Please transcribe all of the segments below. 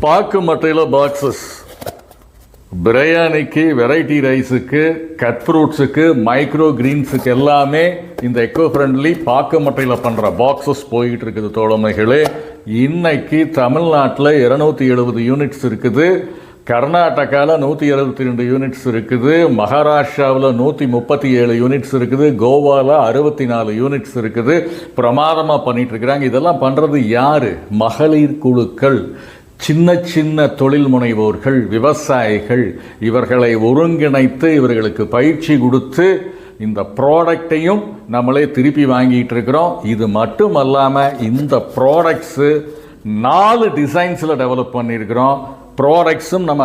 பாக்கு மட்டையில் பாக்ஸஸ் பிரியாணிக்கு, வெரைட்டி ரைஸுக்கு, கட் ஃப்ரூட்ஸுக்கு, மைக்ரோ கிரீன்ஸுக்கு எல்லாமே இந்த எக்கோ ஃப்ரெண்ட்லி பாக்கு மட்டையில் பண்ணுற பாக்ஸஸ் போய்கிட்டு இருக்குது தோழமைகளே. இன்னைக்கு தமிழ்நாட்டில் 270 யூனிட்ஸ் இருக்குது, கர்நாடகாவில் 172 யூனிட்ஸ் இருக்குது, மகாராஷ்டிராவில் 137 யூனிட்ஸ் இருக்குது, கோவாவில் 64 யூனிட்ஸ் இருக்குது. பிரமாதமாக பண்ணிட்டு இருக்கிறாங்க. இதெல்லாம் பண்ணுறது யார்? மகளிர் குழுக்கள், சின்ன சின்ன தொழில் முனைவோர்கள், விவசாயிகள். இவர்களை ஒருங்கிணைத்து இவர்களுக்கு பயிற்சி கொடுத்து இந்த ப்ராடக்டையும் நம்மளே திருப்பி வாங்கிட்டு இருக்கிறோம். இது மட்டும் அல்லாமல் இந்த ப்ராடக்ட்ஸு 4 டிசைன்ஸில் டெவலப் பண்ணியிருக்கிறோம். ப்ராடக்ட்ஸும் நம்ம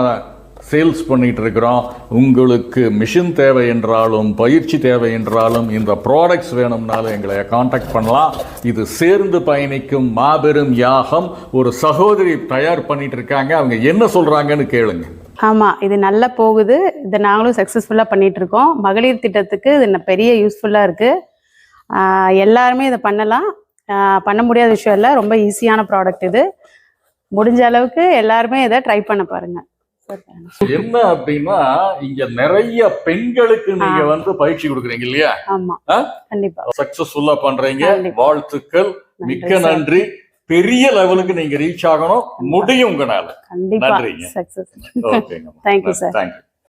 சேல்ஸ் பண்ணிகிட்டு இருக்கிறோம். உங்களுக்கு மிஷின் தேவை என்றாலும் பயிற்சி தேவை என்றாலும் இந்த ப்ராடக்ட்ஸ் வேணும்னாலும் எங்களை காண்டாக்ட் பண்ணலாம். இது சேர்ந்து பயணிக்கும் மாபெரும் யாகம். ஒரு சகோதரி தயார் பண்ணிட்டு இருக்காங்க, அவங்க என்ன சொல்கிறாங்கன்னு கேளுங்க. ஆமாம், இது நல்லா போகுது. இதை நாங்களும் சக்ஸஸ்ஃபுல்லாக பண்ணிகிட்டு இருக்கோம். மகளிர் திட்டத்துக்கு இது பெரிய யூஸ்ஃபுல்லாக இருக்குது. எல்லாருமே இதை பண்ணலாம். பண்ண முடியாத விஷயம் இல்லை, ரொம்ப ஈஸியான ப்ராடக்ட் இது. முடிஞ்ச அளவுக்கு எல்லாருமே இதை ட்ரை பண்ண பாருங்க. என்ன அப்படின்னா, இங்க நிறைய பெண்களுக்கு நீங்க வந்து பயிற்சி கொடுக்குறீங்க இல்லையா? ஆமா, கண்டிப்பா சக்சஸ்ஃபுல்லா பண்றீங்க. வாழ்த்துக்கள், மிக்க நன்றி. பெரிய லெவலுக்கு நீங்க ரீச் ஆகணும், முடியும் உங்களால. கண்டிப்பா. நன்றிங்க. சக்சஸ். ஓகேங்க, தேங்க்யூ சார். தேங்க்யூ.